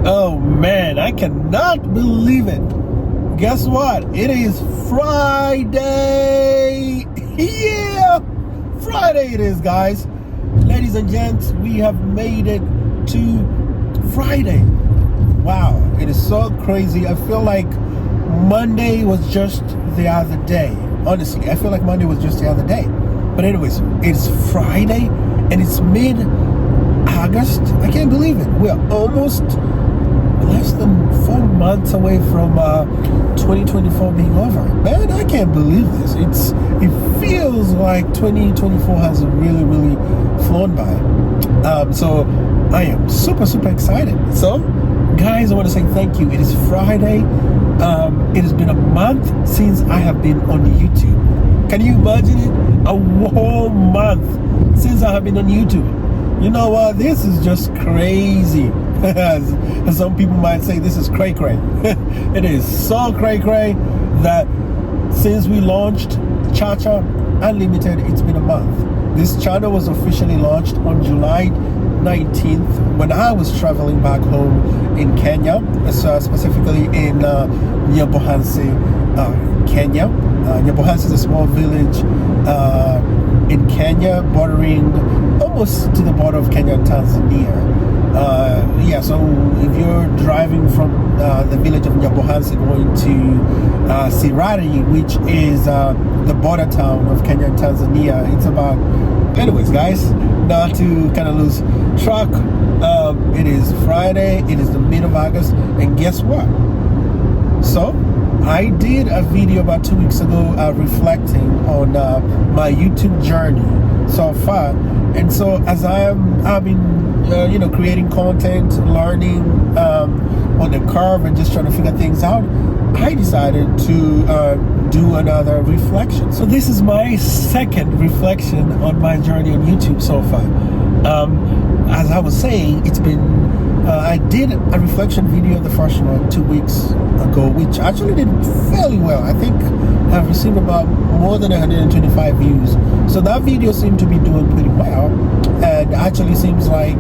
Oh man, I cannot believe it. Guess what? It is Friday. Yeah, Friday it is, guys. Ladies and gents, we have made it to Friday. Wow, it is so crazy. I feel like Monday was just the other day. Honestly, I feel like Monday was just the other day. But anyways, it's Friday and it's mid-August. I can't believe it. We're almost less than 4 months away from 2024 being over. Man, I can't believe this. It feels like 2024 has really flown by. So I am super excited. So guys, I want to say thank you. It is Friday. It has been a month since I have been on YouTube. Can you imagine it? A whole month since I have been on YouTube. You know what? This is just crazy. As some people might say, this is cray-cray. It is so cray-cray that since we launched Chacha Unlimited, it's been a month. This channel was officially launched on July 19th when I was traveling back home in Kenya, so specifically in Nyabohansi, Kenya. Nyabohansi is a small village in Kenya, bordering almost to the border of Kenya and Tanzania. Yeah, so if you're driving from the village of Nyabohansi going to Sirari, which is the border town of Kenya and Tanzania, it's about, anyways guys, not to kind of lose track, it is Friday, it is the mid of August, and guess what? So I did a video about 2 weeks ago reflecting on my YouTube journey so far, and so as I've been creating content, learning on the curve and just trying to figure things out, I decided to do another reflection. So this is my second reflection on my journey on YouTube so far. As I was saying, it's been I did a reflection video, the first one 2 weeks ago, which actually did fairly well. I think I've received about more than 125 views. So that video seemed to be doing pretty well, and actually seems like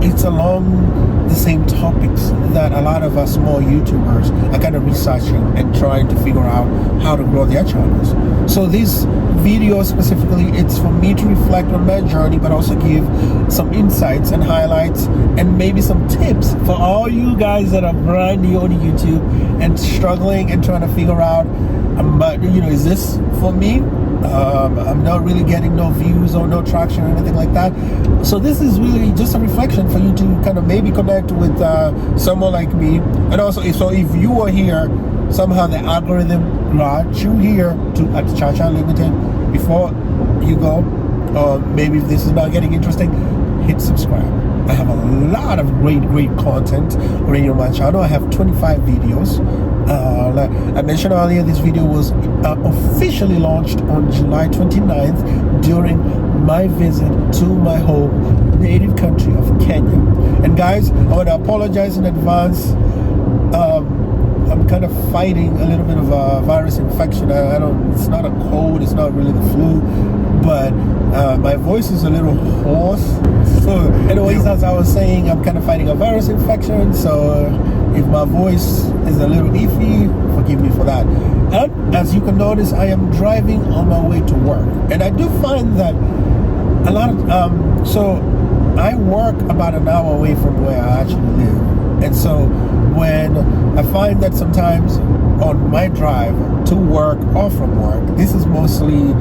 it's along the same topics that a lot of us small YouTubers are kind of researching and trying to figure out how to grow their channels. So this video specifically, it's for me to reflect on my journey, but also give some insights and highlights and maybe some tips for all you guys that are brand new on YouTube and struggling and trying to figure out, is this for me? I'm not really getting no views or no traction or anything like that. So this is really just a reflection for you to kind of maybe connect with someone like me. And also, so if you are here, somehow the algorithm brought you here at Chacha Unlimited, before you go, or maybe if this is not getting interesting, hit subscribe. I have a lot of great content already on my channel. I have 25 videos. Like I mentioned earlier, this video was officially launched on July 29th during my visit to my home native country of Kenya. And guys, I want to apologize in advance. I'm kind of fighting a little bit of a virus infection. It's not a cold, it's not really the flu, but my voice is a little hoarse. So anyways, as I was saying, I'm kind of fighting a virus infection, so if my voice is a little iffy, forgive me for that. And as you can notice, I am driving on my way to work, and I do find that a lot of so I work about an hour away from where I actually live, and so when I find that sometimes on my drive to work or from work, this is mostly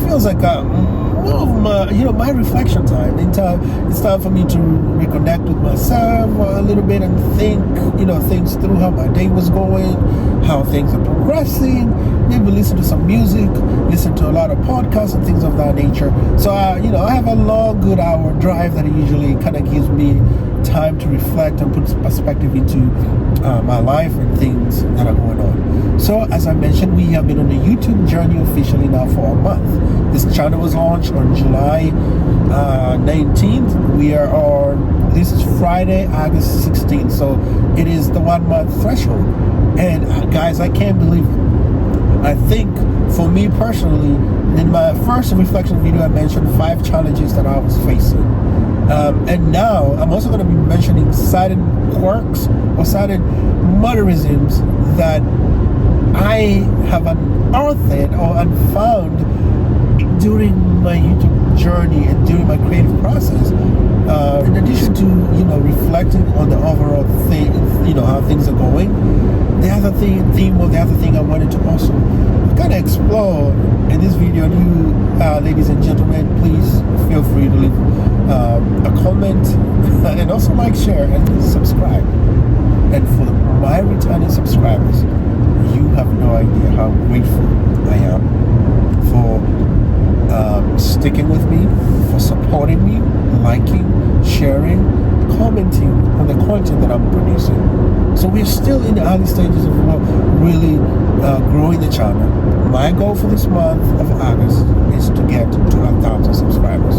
feels like more of my reflection time. It's time for me to reconnect with myself a little bit and think things through, how my day was going, how things are progressing, maybe listen to some music, listen to a lot of podcasts and things of that nature. So I have a long good hour drive that usually kind of gives me time to reflect and put perspective into my life and things that are going on. So as I mentioned, we have been on the YouTube journey officially now for a month. This channel was launched on July 19th. This is Friday, August 16th. So it is the 1 month threshold. And guys, I can't believe it. I think for me personally, in my first reflection video, I mentioned 5 challenges that I was facing. And now I'm also going to be mentioning certain quirks or certain mannerisms that I have unearthed or unfound during my YouTube journey and during my creative process. In addition to reflecting on the overall thing, how things are going, the other thing I wanted to also kind of explore in this video. And you, ladies and gentlemen, please feel free to leave a comment and also like, share, and subscribe. And for my returning subscribers, you have no idea how grateful I am for sticking with me, for supporting me, liking, sharing, commenting on the content that I'm producing. So we're still in the early stages of really growing the channel. My goal for this month of August is to get to 1,000 subscribers.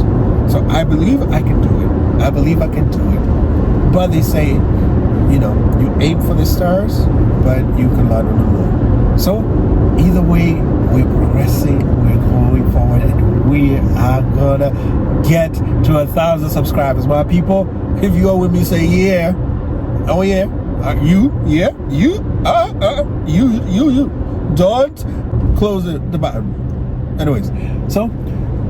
So I believe I can do it. I believe I can do it. But they say, you aim for the stars, but you can land on the moon. So either way, we're progressing, we're going forward, and we are gonna get to 1,000 subscribers. My people, if you are with me, say yeah. Oh yeah. You don't close the button. Anyways, so,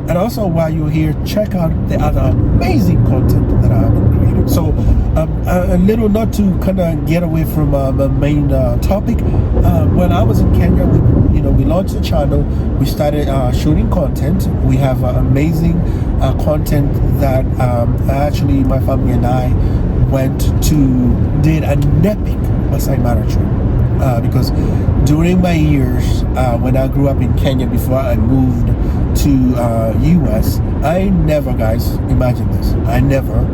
and also while you're here, check out the other amazing content that I've been creating. So a little, not to kind of get away from the main topic, when I was in Kenya, we launched the channel, we started shooting content. We have amazing content that actually my family and I did an epic Maasai Marathon. Because during my years, when I grew up in Kenya before I moved to US, I never, guys, imagine this, I never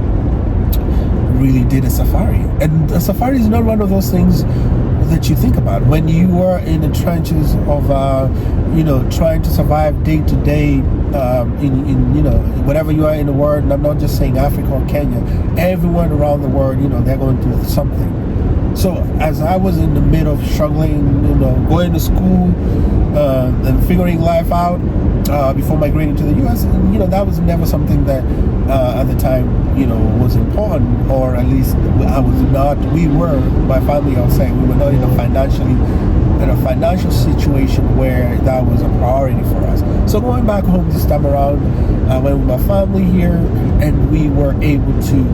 really did a safari. And a safari is not one of those things that you think about when you are in the trenches of trying to survive day to day in whatever you are in the world. And I'm not just saying Africa or Kenya, everyone around the world, they're going through something. So as I was in the middle of struggling, going to school and figuring life out before migrating to the US, that was never something that at the time was important, or at least we were, my family, I'll say, we were not in a financial situation where that was a priority for us. So going back home this time around, I went with my family here, and we were able to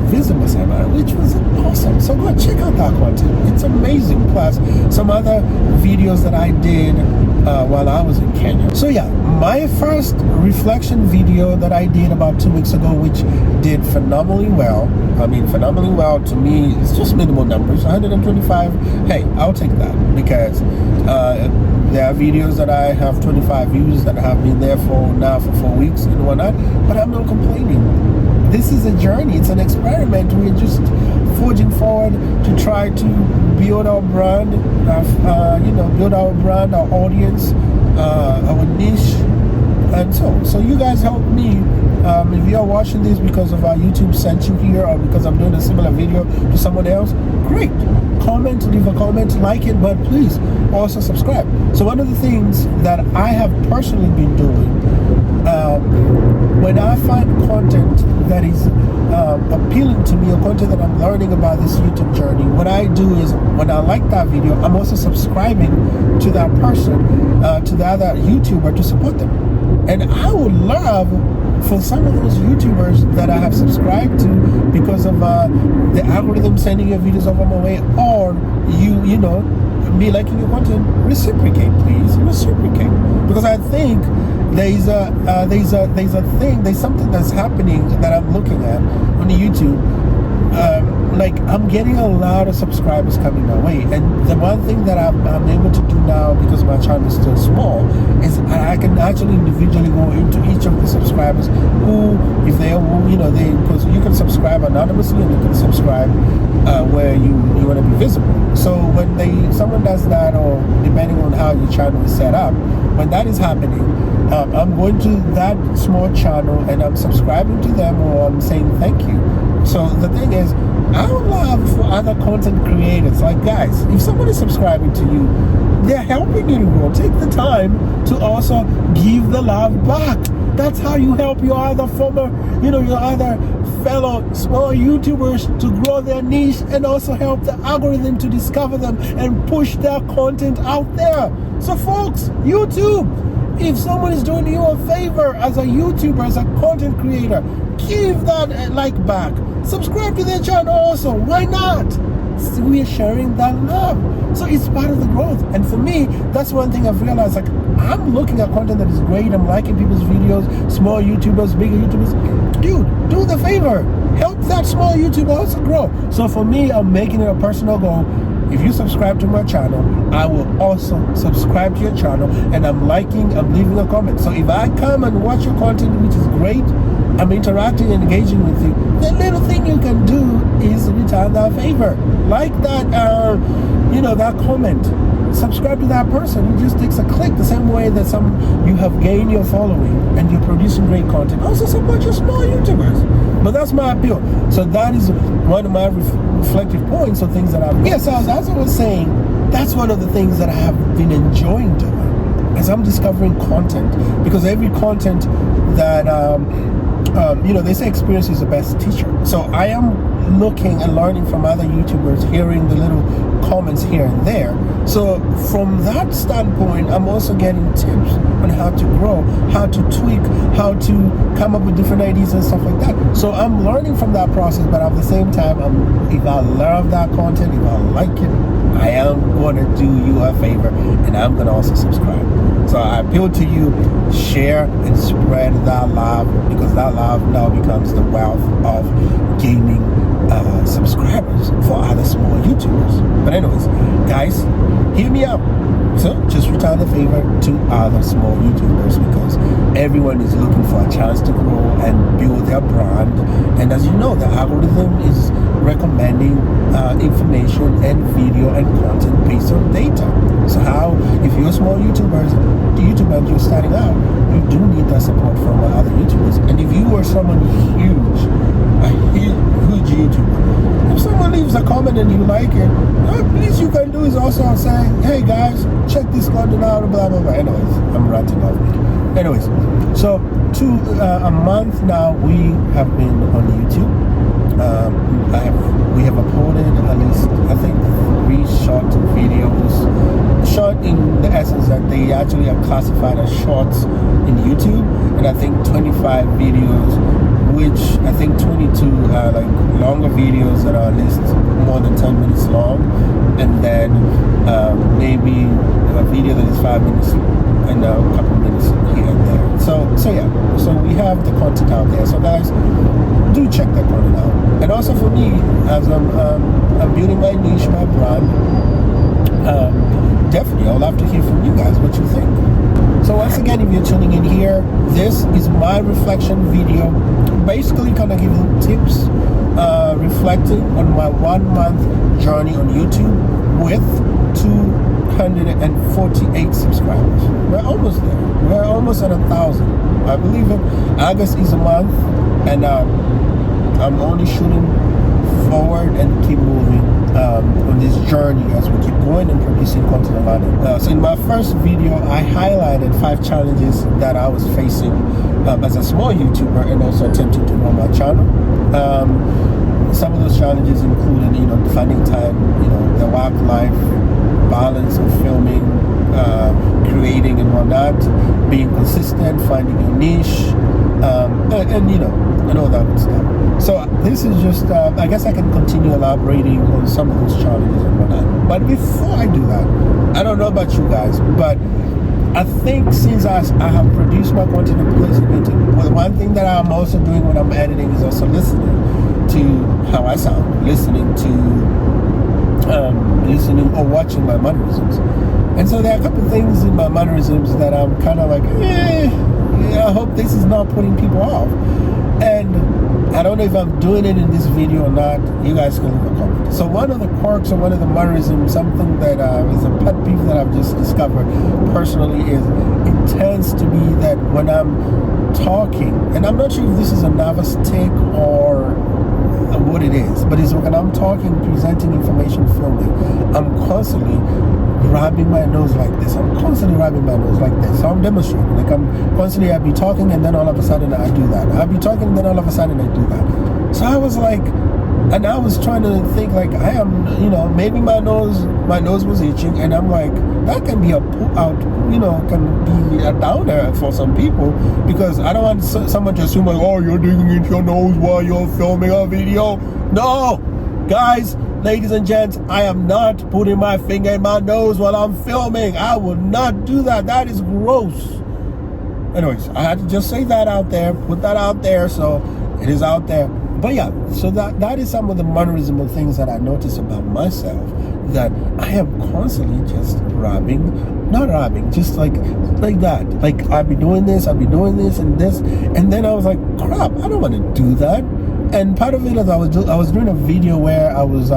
visit Maasai Mara, which was awesome. So go check out that content. It's amazing. Plus some other videos that I did while I was in Kenya. So yeah, my first reflection video that I did about 2 weeks ago, which did phenomenally well. I mean, phenomenally well to me, it's just minimal numbers, 125. Hey, I'll take that, because there are videos that I have 25 views that have been there for 4 weeks and whatnot, but I'm not complaining. This is a journey, it's an experiment. We're just forging forward to try to build our brand, build our brand, our audience, our niche, and so you guys help me. If you are watching this because of our YouTube sent you here, or because I'm doing a similar video to someone else, great. Comment, leave a comment, like it, but please also subscribe. So one of the things that I have personally been doing, when I find content that is appealing to me, or content that I'm learning about this YouTube journey, what I do is, when I like that video, I'm also subscribing to that person, to the other YouTuber, to support them. And I would love for some of those YouTubers that I have subscribed to because of the algorithm sending your videos over my way, or me liking your content, reciprocate, please, reciprocate. Because I think there's something that's happening that I'm looking at on YouTube. Like, I'm getting a lot of subscribers coming my way, and the one thing that I'm able to do now, because my channel is still small, is I can actually individually go into each of the subscribers who, if they because you can subscribe anonymously, and you can subscribe where you want to be visible. So when someone does that, or depending on how your channel is set up, when that is happening, I'm going to that small channel and I'm subscribing to them, or I'm saying thank you. So the thing is, I would love for other content creators, like, guys, if someone is subscribing to you, they're helping you to grow. Take the time to also give the love back. That's how you help your other your other fellow small YouTubers to grow their niche, and also help the algorithm to discover them and push their content out there. So folks, YouTube, if someone is doing you a favor as a YouTuber, as a content creator, give that like back. Subscribe to their channel also. Why not? We are sharing that love. So it's part of the growth. And for me, that's one thing I've realized. Like, I'm looking at content that is great. I'm liking people's videos, small YouTubers, bigger YouTubers. Dude, do the favor. Help that small YouTuber also grow. So for me, I'm making it a personal goal. If you subscribe to my channel, I will also subscribe to your channel, and I'm leaving a comment. So if I come and watch your content, which is great, I'm interacting and engaging with you, the little thing you can do is return that favor. Like that, that comment. Subscribe to that person. It just takes a click. The same way that you have gained your following and you're producing great content. Also support your small YouTubers. But that's my appeal. So that is one of my reflective points of things that I've... Yes, as I was saying, that's one of the things that I have been enjoying doing as I'm discovering content. Because every content that... they say experience is the best teacher. So I am looking and learning from other YouTubers, hearing the little comments here and there. So from that standpoint, I'm also getting tips on how to grow, how to tweak, how to come up with different ideas and stuff like that. So I'm learning from that process, but at the same time, if I love that content, if I like it, I am going to do you a favor, and I'm going to also subscribe. So I appeal to you, share and spread that love, because that love now becomes the wealth of gaining subscribers for other small YouTubers. But anyways, guys, hear me out. So just return the favor to other small YouTubers, because everyone is looking for a chance to grow and build their brand. And as you know, the algorithm is recommending information and video and content based on data. So if you're a small YouTuber and you're starting out, you do need that support from other YouTubers. And if you are someone huge, a huge YouTuber, if someone leaves a comment and you like it, the least you can do is also say, hey guys, check this content out, blah blah blah. Anyways, I'm ranting off. Anyways, so a month now we have been on YouTube. We have uploaded at least, I think, 3 short videos. Short in the essence that they actually are classified as shorts in YouTube, and I think 25 videos, which I think 22 are like longer videos that are at least more than 10 minutes long, and then maybe a video that is 5 minutes and a couple minutes here and there. So yeah, so we have the content out there. So guys, do check that content out. And also for me, as I'm building my niche, my brand, definitely I'll love to hear from you guys what you think. So once again, if you're tuning in here, this is my reflection video, basically kind of giving tips, reflecting on my 1-month journey on YouTube with 248 subscribers. We're almost there. We're almost at 1,000. I believe it. August is a month, and I'm only shooting forward and keep moving on this journey as we keep going and producing content about it. So in my first video, I highlighted 5 challenges that I was facing as a small YouTuber, and also attempting to grow my channel. Some of those challenges included, finding time, the work-life balance of filming, creating and whatnot, being consistent, finding your niche, and all that good stuff. So this is just, I guess I can continue elaborating on some of those challenges and whatnot. But before I do that, I don't know about you guys, but I think since I have produced my content and placed it into, well, one thing that I'm also doing when I'm editing is also listening to how I sound, listening or watching my mannerisms. And so there are a couple things in my mannerisms that I'm kind of like, I hope this is not putting people off. And I don't know if I'm doing it in this video or not. You guys can leave a comment. So one of the quirks or one of the mannerisms, something that is a pet peeve that I've just discovered personally, is it tends to be that when I'm talking, and I'm not sure if this is a novice tick or what it is, but it's when I'm talking, presenting information, filming, I'm constantly rubbing my nose like this. I'm constantly rubbing my nose like this. So I'm demonstrating. Like I'm constantly, I'll be talking and then all of a sudden I do that. I'll be talking and then all of a sudden I do that. So I was like, and I was trying to think like I am, maybe my nose was itching, and I'm like, that can be can be a downer for some people, because I don't want someone to assume like, oh, you're digging into your nose while you're filming a video. No, guys, ladies and gents, I am not putting my finger in my nose while I'm filming. I will not do that. That is gross. Anyways, I had to just say that out there, put that out there, so it is out there. But yeah, so that is some of the mannerism of things that I notice about myself, that I am constantly just just like that. Like I'll be doing this and this, and then I was like, crap, I don't want to do that. And part of it is I was doing a video where I was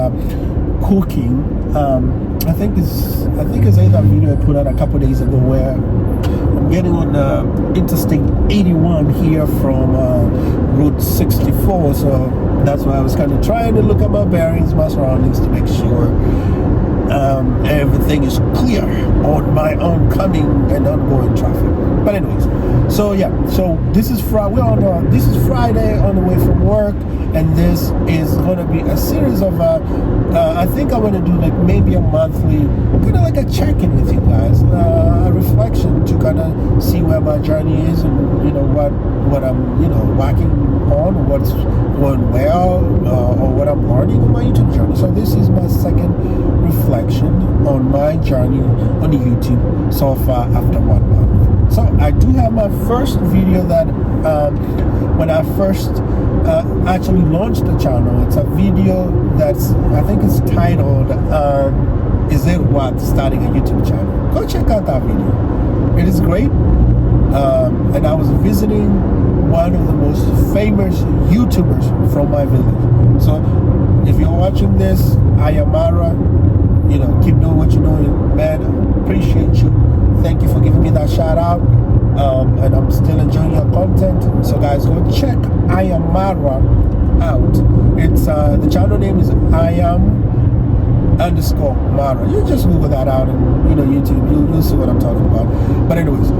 cooking. I think it's either a video I put out a couple days ago where I'm getting on Interstate 81 here from Route 64. So that's why I was kind of trying to look at my bearings, my surroundings, to make sure everything is clear on my oncoming and ongoing traffic. But anyways, so yeah, so this is Friday. This is Friday on the way from work, and this is going to be a series of I think I'm going to do like maybe a monthly kind of like a check-in with you guys, a reflection to kind of see where my journey is, and what I'm working on, what's going well, or what I'm learning on my YouTube journey. So this is my second reflection on my journey on YouTube so far after 1 month. So I do have my first video that when I first actually launched the channel. It's a video that's, I think it's titled Is It What Starting a YouTube Channel? Go check out that video. It is great. And I was visiting one of the most famous YouTubers from my village. So if you're watching this, Ayamara, keep doing what you're doing, man. Appreciate you. Thank you for giving me that shout out. And I'm still enjoying your content. So guys, go check Ayamara out. It's the channel name is IAM_Mara. You just Google that out and YouTube. You'll see what I'm talking about. But anyways,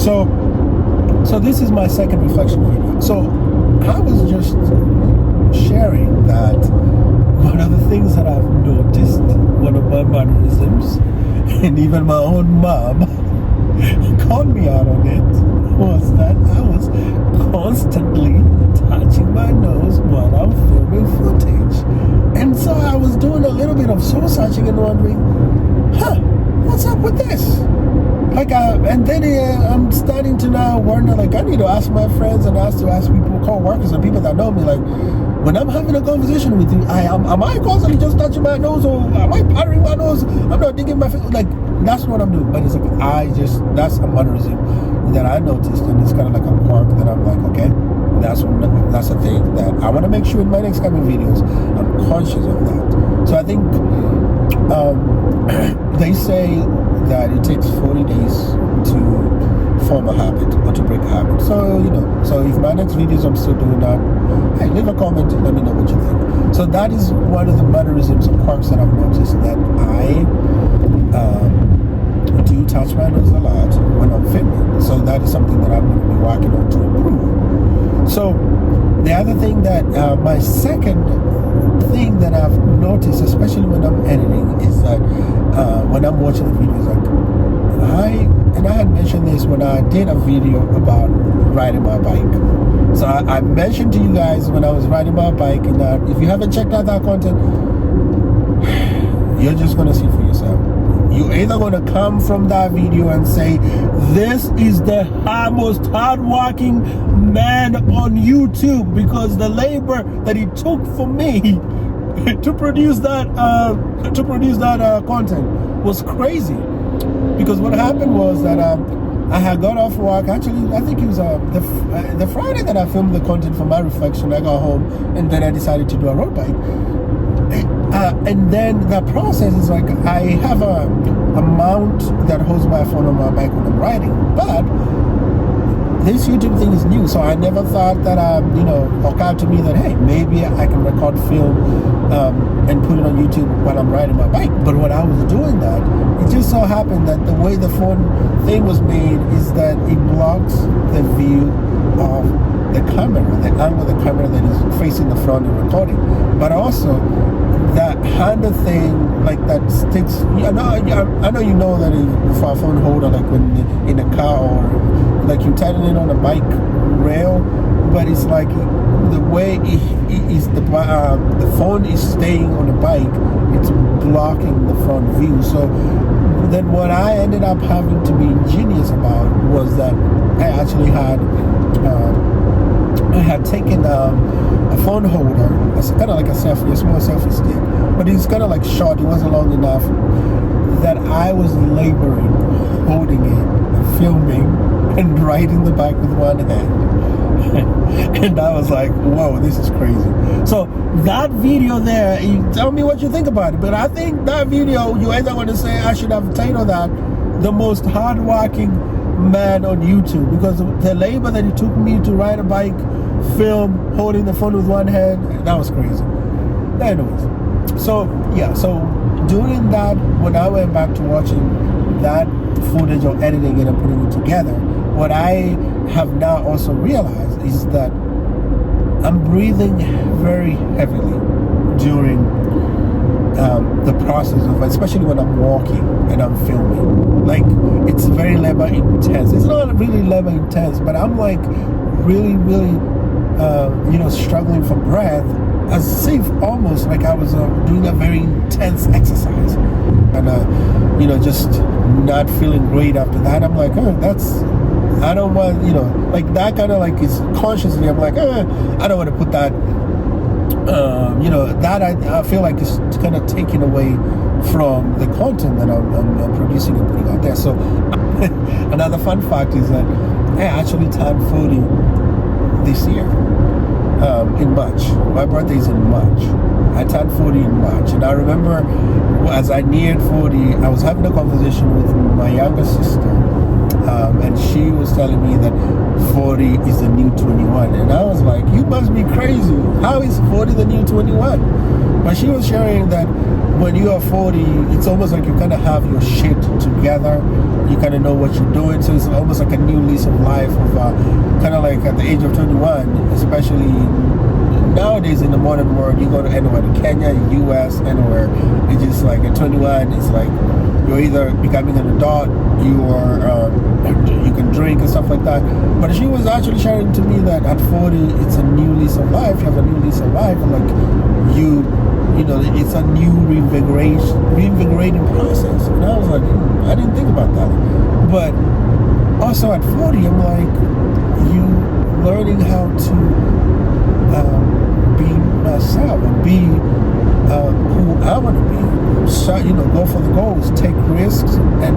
so this is my second reflection video. So I was just sharing that one of the things that I've noticed, one of my mannerisms, and even my own mom called me out on it, was that I was constantly touching my nose while I'm filming footage. And so I was doing a little bit of soul searching and wondering, what's up with this? And then I'm starting to now wonder, I need to ask my friends and ask people, co-workers and people that know me, when I'm having a conversation with you, am I constantly just touching my nose, or am I powdering my nose? I'm not digging my face. That's what I'm doing. But it's that's a mannerism that I noticed, and it's kind of like a quirk that I'm like, okay, that's a thing that I want to make sure in my next coming videos I'm conscious of that. So I think they say that it takes 40 days to form a habit or to break a habit. So so if my next videos I'm still doing that, hey, leave a comment, let me know what you think. So that is one of the mannerisms and quirks that I've noticed, that I do touch my nose a lot when I'm filming. So that is something that I'm going to be working on to improve. So the other thing that my second thing that I've noticed, especially when I'm editing, is that when I'm watching the videos, I had mentioned this when I did a video about riding my bike. So I mentioned to you guys when I was riding my bike, and that if you haven't checked out that content, you're just going to see for yourself. You're either going to come from that video and say, this is the most hardworking man on YouTube, because the labor that it took for me to produce that content was crazy. Because what happened was that I had got off work. Actually, I think it was the Friday that I filmed the content for my reflection. I got home, and then I decided to do a road bike. And then the process is I have a mount that holds my phone on my bike when I'm riding, but this YouTube thing is new, so I never thought that occurred to me that, hey, maybe I can record film and put it on YouTube while I'm riding my bike. But when I was doing that, it just so happened that the way the phone thing was made is that it blocks the view of the camera, the angle of the camera that is facing the front and recording. But also that handle thing, like that sticks. I know you know that for a phone holder, like when in a car or like you tighten it on a bike rail, but it's like the way the phone is staying on the bike, it's blocking the front view. So then what I ended up having to be ingenious about was that I actually had taken a phone holder, it's kind of like a small selfie stick, but it's kind of like short, it wasn't long enough, that I was laboring, holding it, filming, and riding the bike with one hand. And I was like, whoa, this is crazy. So that video there, you tell me what you think about it, but I think that video, you either want to say I should have titled that the most hardworking man on YouTube, because the labor that it took me to ride a bike, film, holding the phone with one hand, that was crazy. Anyways, so doing that, when I went back to watching that footage or editing it and putting it together, what I have now also realized is that I'm breathing very heavily during the process of, especially when I'm walking and I'm filming. Like, it's very labor intense. It's not really labor intense, but I'm like really struggling for breath, as if almost like I was doing a very intense exercise, and just not feeling great after that. I'm like, I don't want, like that kind of like is consciously, I'm like, I don't want to put that, that I feel like is kind of taken away from the content that I'm producing and putting out there. So another fun fact is that I actually turned 40 this year, in March. My birthday is in March. I turned 40 in March, and I remember as I neared 40, I was having a conversation with my younger sister, and she was telling me that 40 is the new 21, and I was like, you must be crazy. How is 40 the new 21? But she was sharing that when you are 40, it's almost like you kind of have your shit together. You kind of know what you're doing, so it's almost like a new lease of life, of kind of like at the age of 21, especially nowadays in the modern world. You go to anywhere, to Kenya, US, anywhere, it's just like at 21, it's like you're either becoming an adult, you can drink and stuff like that. But she was actually sharing to me that at 40, it's a new lease of life. You have a new lease of life, and like it's a new reinvigorating process. And I was like, I didn't think about that. But also at 40, I'm like, you learning how to be myself and be who I want to be. So, go for the goals, take risks, and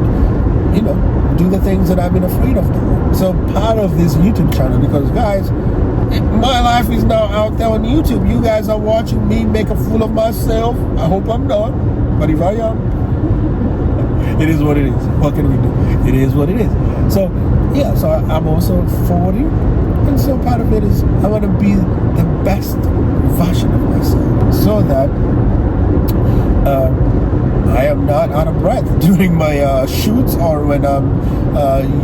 do the things that I've been afraid of doing. So part of this YouTube channel, because guys, my life is now out there on YouTube. You guys are watching me make a fool of myself. I hope I'm not, but if I am, it is what it is. What can we do? It is what it is. So so I'm also 40, and so part of it is I want to be the best version of myself, so that I am not out of breath during my shoots, or when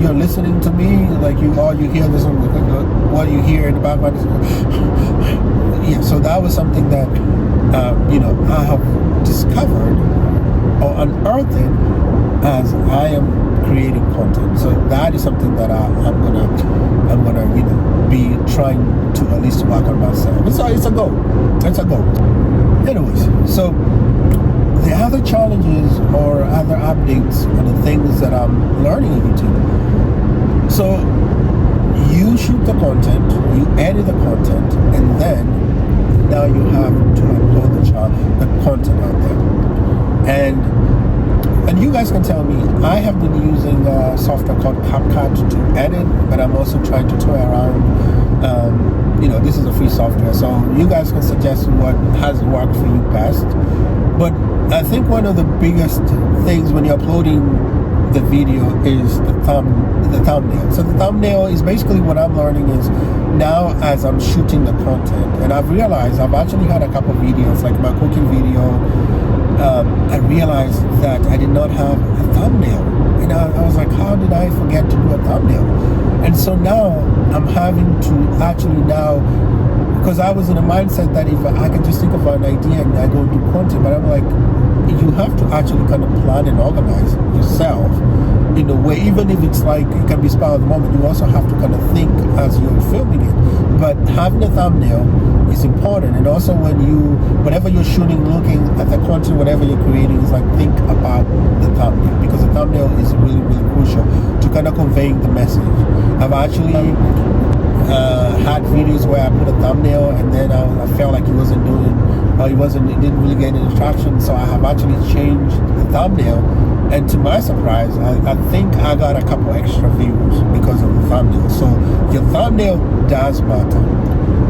you're listening to me, like all you hear this, what you hear in the background is so that was something that I have discovered or unearthed as I am creating content. So that is something that I'm gonna be trying to at least work on myself. It's a goal. It's a goal. Anyways, so the other challenges or other updates are the things that I'm learning on YouTube. So you shoot the content, you edit the content, and then now you have to upload the content out there. And you guys can tell me, I have been using software called CapCut to edit, but I'm also trying to toy around. This is a free software, so you guys can suggest what has worked for you best. But I think one of the biggest things when you're uploading the video is the thumbnail. So the thumbnail is basically what I'm learning is now as I'm shooting the content, and I've realized I've actually had a couple of videos, like my cooking video. I realized that I did not have a thumbnail, and I was like, how did I forget to do a thumbnail? And so now I'm having to actually now, because I was in a mindset that if I can just think of an idea and I go do content, but I'm like, you have to actually kind of plan and organize yourself in a way, even if it's like it can be spur of the moment, you also have to kind of think as you're filming it. But having a thumbnail is important, and also whenever you're shooting, looking at the content, whatever you're creating, is like think about the thumbnail, because the thumbnail is really, really crucial to kind of conveying the message. I've actually had videos where I put a thumbnail and then I felt like it didn't really get any traction, so I have actually changed the thumbnail, and to my surprise, I think I got a couple extra views because of the thumbnail. So your thumbnail does matter.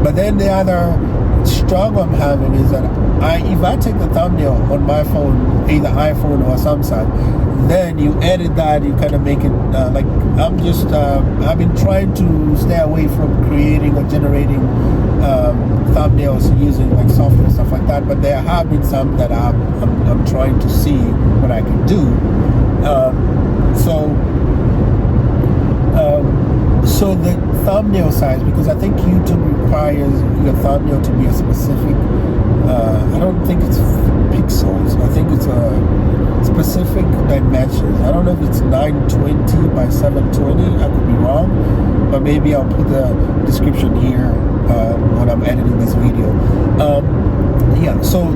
But then the other struggle I'm having is that if I take the thumbnail on my phone, either iPhone or Samsung, then you edit that, you kind of make it like I've been trying to stay away from creating or generating thumbnails using like software and stuff like that, but there have been some that I'm trying to see what I can do. So the thumbnail size, because I think YouTube requires your thumbnail to be a specific, I don't think it's pixels, I think it's a specific dimensions. I don't know if it's 920 by 720, I could be wrong, but maybe I'll put the description here when I'm editing this video. Yeah, so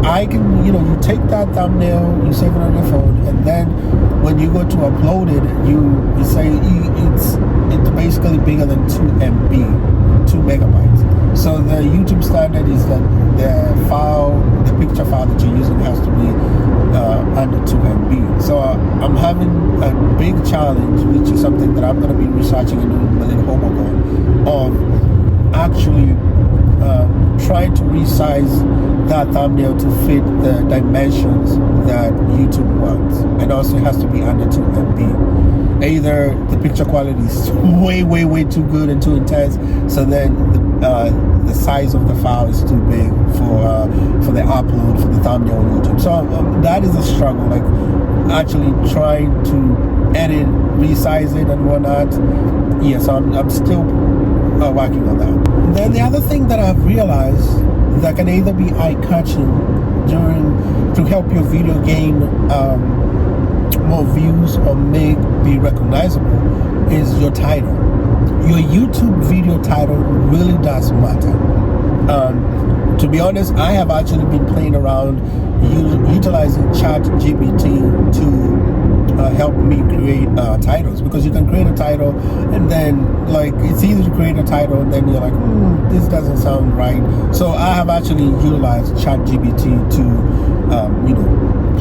I can, you take that thumbnail, you save it on your phone, and then when you go to upload it, you say it's basically bigger than 2 MB, 2 megabytes. So the YouTube standard is that the picture file that you're using has to be under 2 MB. So I'm having a big challenge, which is something that I'm going to be researching and doing a little homework on, of actually trying to resize that thumbnail to fit the dimensions that YouTube wants, and also it has to be under 2 MB. Either the picture quality is way too good and too intense, so then the size of the file is too big for the upload for the thumbnail on YouTube. So that is a struggle, like actually trying to edit, resize it and whatnot. Yeah, so I'm still working on that. Then the other thing that I've realized that can either be eye-catching to help your video gain more views or be recognizable is your title. Your YouTube video title really does matter. To be honest, I have actually been playing around utilizing ChatGPT to help me create titles, because you can create a title and then like it's easy to create a title and then you're like, this doesn't sound right. So I have actually utilized ChatGPT to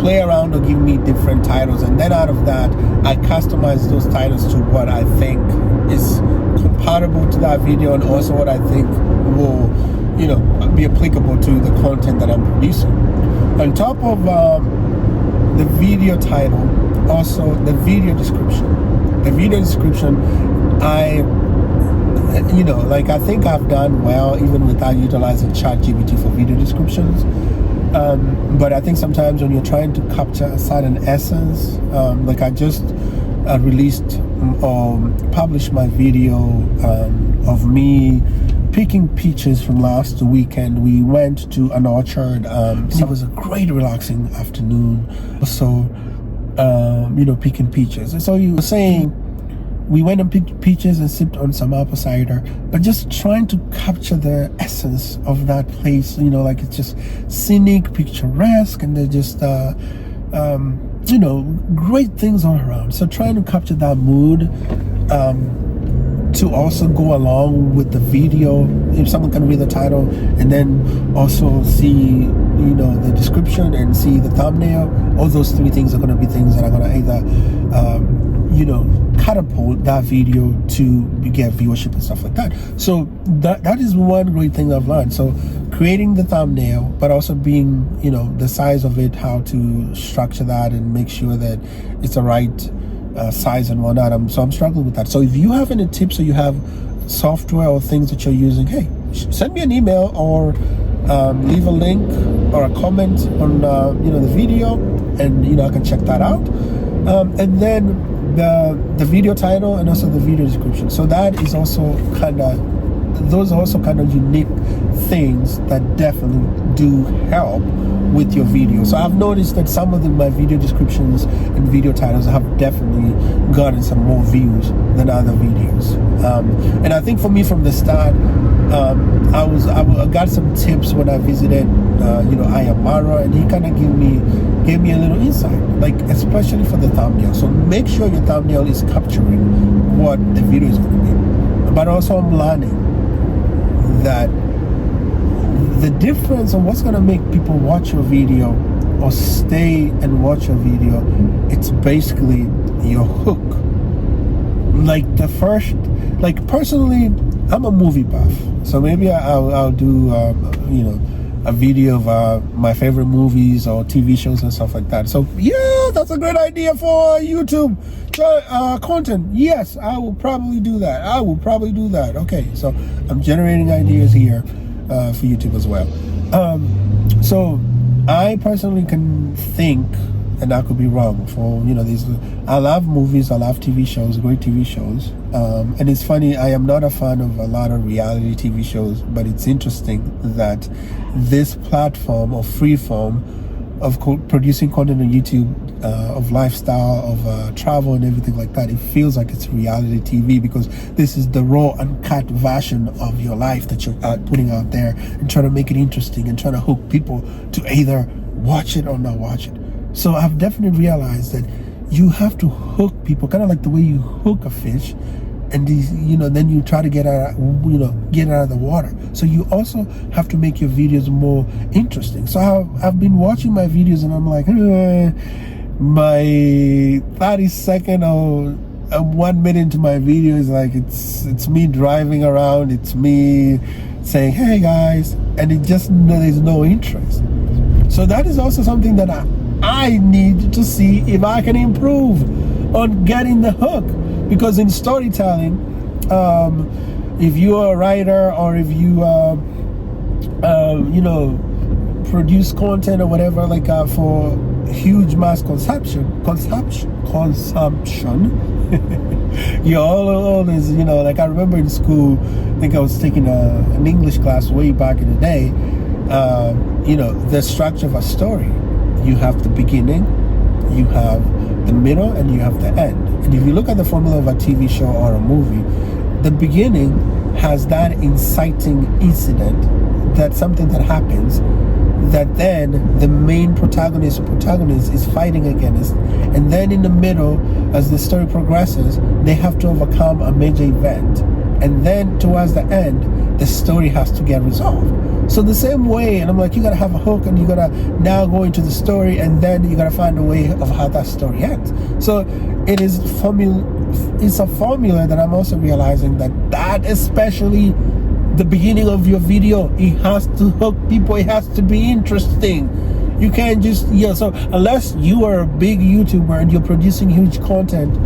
play around or give me different titles, and then out of that I customize those titles to what I think is compatible to that video, and also what I think will be applicable to the content that I'm producing. On top of the video title, also the video description. The video description, I think I've done well even without utilizing ChatGPT for video descriptions. But I think sometimes when you're trying to capture a certain essence, like I just released or published my video of me picking peaches from last weekend. We went to an orchard. It was a great relaxing afternoon. So, picking peaches. And so you were saying we went and picked peaches and sipped on some apple cider, but just trying to capture the essence of that place, like it's just scenic, picturesque, and they're just, great things all around. So trying to capture that mood, to also go along with the video, if someone can read the title and then also see the description and see the thumbnail, all those three things are going to be things that are going to either catapult that video to get viewership and stuff like that. So that is one great thing I've learned. So creating the thumbnail, but also being, the size of it, how to structure that and make sure that it's the right size and whatnot. I'm struggling with that. So if you have any tips or you have software or things that you're using, hey, send me an email or leave a link or a comment on the video, and I can check that out. And then the video title and also the video description. So that is also those are also kind of unique things that definitely do help with your video. So I've noticed that some of my video descriptions and video titles have definitely gotten some more views than other videos. And I think for me from the start, I got some tips when I visited Ayamara, and he kind of gave me a little insight, like especially for the thumbnail. So make sure your thumbnail is capturing what the video is going to be. But also I'm learning that the difference on what's going to make people watch your video or stay and watch your video, it's basically your hook. Personally, I'm a movie buff, so maybe I'll do a video of my favorite movies or TV shows and stuff like that. So yeah, that's a great idea for YouTube content. Yes, I will probably do that. Okay, so I'm generating ideas here for YouTube as well. So I personally can think, and I could be wrong, for these. I love movies, I love TV shows, great TV shows, and it's funny, I am not a fan of a lot of reality TV shows, but it's interesting that this platform of freeform of producing content on YouTube, of lifestyle, of travel and everything like that, it feels like it's reality TV, because this is the raw, uncut version of your life that you're putting out there and trying to make it interesting and trying to hook people to either watch it or not watch it. So I've definitely realized that you have to hook people, kind of like the way you hook a fish, and then you try to get out of the water. So you also have to make your videos more interesting. So I've been watching my videos, and I'm like, my 30-second or 1 minute into my video is like it's me driving around, it's me saying, hey guys, and it just there's no interest. So that is also something that I need to see if I can improve on getting the hook. Because in storytelling, if you are a writer or if you produce content or whatever, like for huge mass consumption, you always, like I remember in school, I think I was taking an English class way back in the day. The structure of a story. You have the beginning, you have the middle, and you have the end. And if you look at the formula of a TV show or a movie, the beginning has that inciting incident, that's something that happens that then the main protagonist is fighting against. And then in the middle, as the story progresses, they have to overcome a major event. And then towards the end, the story has to get resolved. So the same way, and I'm like, you gotta have a hook, and you gotta now go into the story, and then you gotta find a way of how that story ends. So it is it's a formula that I'm also realizing that especially the beginning of your video, it has to hook people, it has to be interesting. You can't just, so unless you are a big YouTuber and you're producing huge content,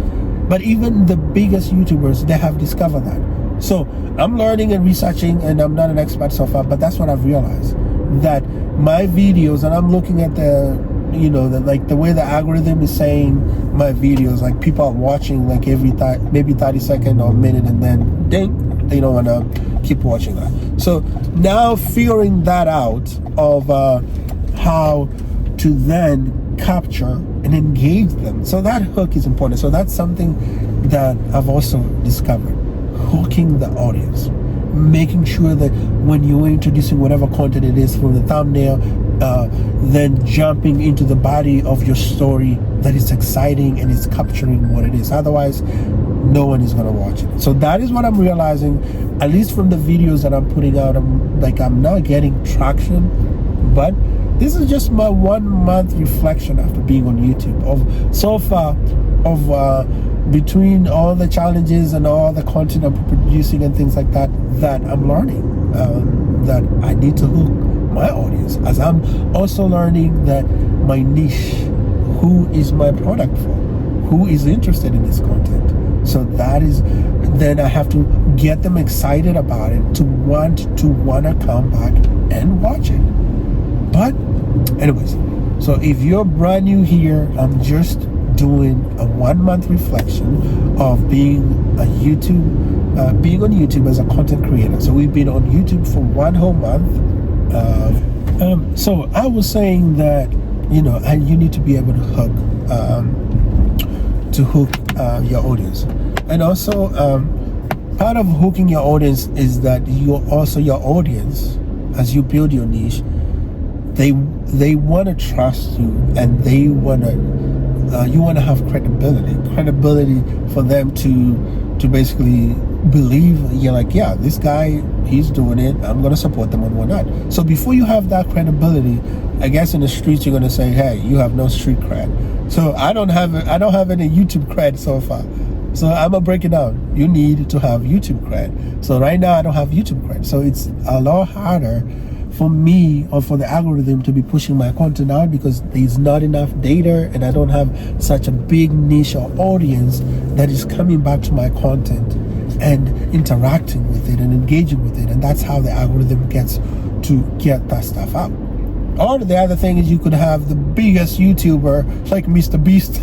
but even the biggest YouTubers, they have discovered that. So I'm learning and researching, and I'm not an expert so far, but that's what I've realized, that my videos, and I'm looking at the way the algorithm is saying my videos, like people are watching like every maybe 30 seconds or a minute, and then ding, they don't want to keep watching that. So now figuring that out of how to then capture and engage them. So that hook is important. So that's something that I've also discovered. Hooking the audience, making sure that when you're introducing whatever content it is from the thumbnail, then jumping into the body of your story that is exciting and is capturing what it is. Otherwise, no one is going to watch it. So that is what I'm realizing, at least from the videos that I'm putting out. I'm not getting traction, but this is just my 1 month reflection after being on YouTube of so far of between all the challenges and all the content I'm producing and things like that, that I'm learning, that I need to hook my audience, as I'm also learning that my niche, who is my product for, who is interested in this content. So that is, then I have to get them excited about it to want to come back and watch it. But anyways, so if you're brand new here, I'm just doing a 1 month reflection of being on YouTube as a content creator. So we've been on YouTube for 1 whole month. So I was saying that, you know, and you need to be able to hook your audience. And also part of hooking your audience is that your audience, as you build your niche, they want to trust you, and they want to you want to have credibility for them to basically believe you're like, yeah, this guy, he's doing it, I'm going to support them and whatnot. So before you have that credibility, I guess in the streets you're going to say, hey, you have no street cred. So I don't have any YouTube cred so far. So I'm gonna break it down. You need to have YouTube cred. So right now I don't have YouTube cred. So it's a lot harder for me, or for the algorithm, to be pushing my content out, because there's not enough data, and I don't have such a big niche or audience that is coming back to my content and interacting with it and engaging with it. And that's how the algorithm gets to get that stuff out. Or the other thing is, you could have the biggest YouTuber like Mr. Beast.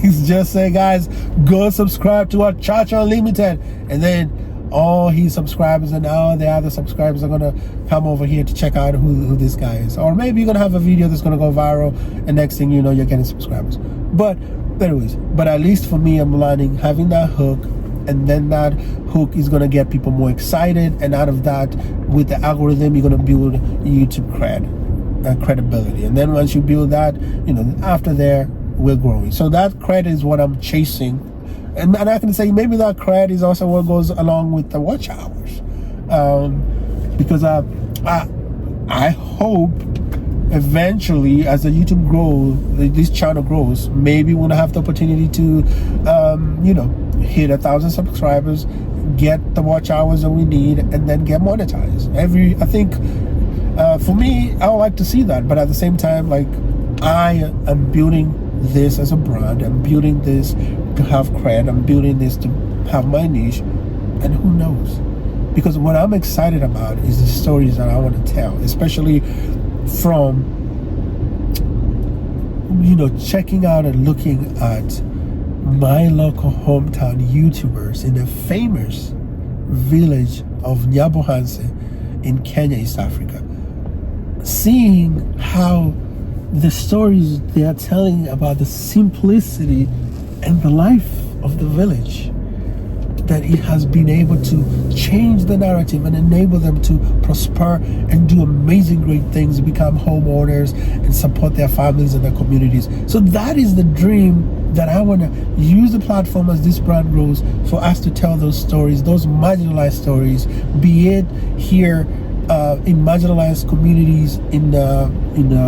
He's just saying, guys, go subscribe to our Chacha Unlimited, and then all his subscribers and all the other subscribers are gonna come over here to check out who this guy is. Or maybe you're gonna have a video that's gonna go viral, and next thing you know, you're getting subscribers. But anyways, but at least for me, I'm learning having that hook, and then that hook is gonna get people more excited, and out of that, with the algorithm, you're gonna build YouTube credibility. And then once you build that, you know, after there, we're growing. So that cred is what I'm chasing. And I can say maybe that cred is also what goes along with the watch hours, because I hope eventually, as the YouTube grows, this channel grows, maybe we'll have the opportunity to you know, hit 1,000 subscribers, get the watch hours that we need, and then get monetized. I think for me, I would like to see that. But at the same time, like, I am building this as a brand, I'm building this to have cred, I'm building this to have my niche, and who knows? Because what I'm excited about is the stories that I want to tell, especially from, you know, checking out and looking at my local hometown YouTubers in the famous village of Nyabohanse in Kenya, East Africa, seeing how the stories they are telling about the simplicity and the life of the village, that it has been able to change the narrative and enable them to prosper and do amazing great things, become homeowners and support their families and their communities. So that is the dream, that I want to use the platform as this brand grows for us to tell those stories, those marginalized stories, be it here in marginalized communities in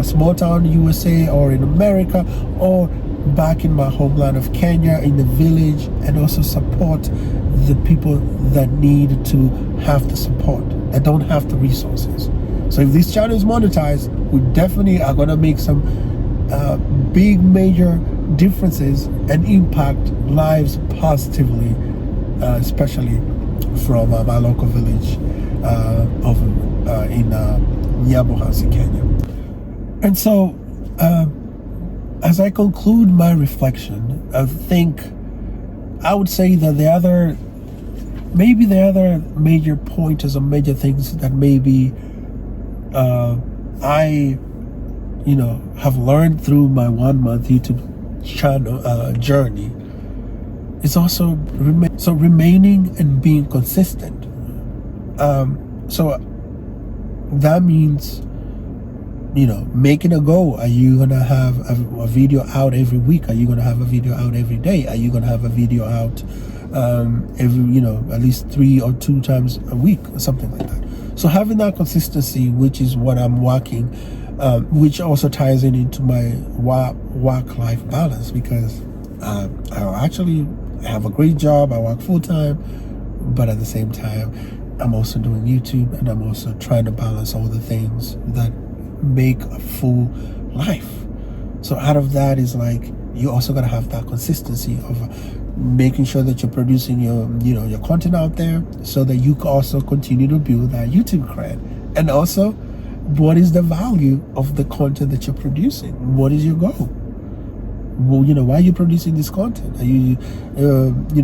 small town USA, or in America, or back in my homeland of Kenya, in the village, and also support the people that need to have the support, that don't have the resources. So if this channel is monetized, we definitely are going to make some big major differences and impact lives positively, especially from my local village in Nyabohanse, Kenya. And so as I conclude my reflection, I think I would say that the other major pointers or major things that maybe I, you know, have learned through my 1 month YouTube channel journey is also remaining and being consistent. So that means, you know, making a goal. Are you gonna have a video out every week? Are you gonna have a video out every day? Are you gonna have a video out every, you know, at least 3 or 2 times a week, or something like that? So having that consistency, which is what I'm working, which also ties into my work-life balance, because I actually have a great job. I work full-time, but at the same time, I'm also doing YouTube, and I'm also trying to balance all the things that make a full life. So out of that is like, you also gotta have that consistency of making sure that you're producing your content out there, so that you can also continue to build that YouTube cred. And also, what is the value of the content that you're producing? What is your goal? Well, why are you producing this content? Are you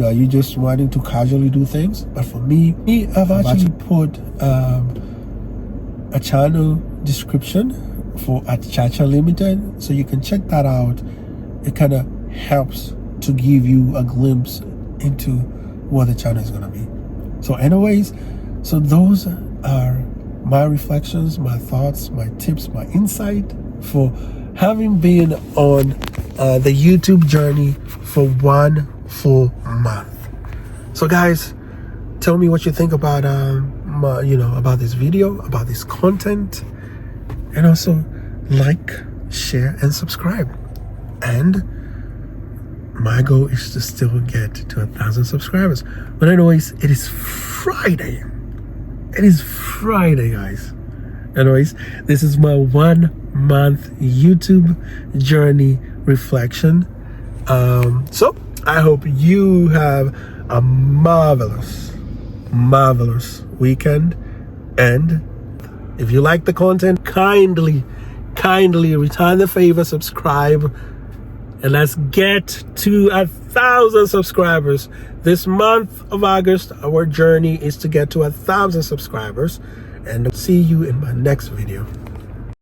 are you just wanting to casually do things? But for me, I've actually put a channel description for at Chacha Limited, so you can check that out. It kind of helps to give you a glimpse into what the channel is gonna be. So anyways, so those are my reflections, my thoughts, my tips, my insight for having been on the YouTube journey for 1 full month. So guys, tell me what you think about about this video, about this content, and also like, share, and subscribe. And my goal is to still get to 1,000 subscribers. But anyways, it is Friday. It is Friday, guys. Anyways, this is my 1 month YouTube journey reflection. So I hope you have a marvelous weekend. And if you like the content, kindly return the favor, subscribe, and let's get to 1,000 subscribers. This month of August, our journey is to get to 1,000 subscribers. And I'll see you in my next video.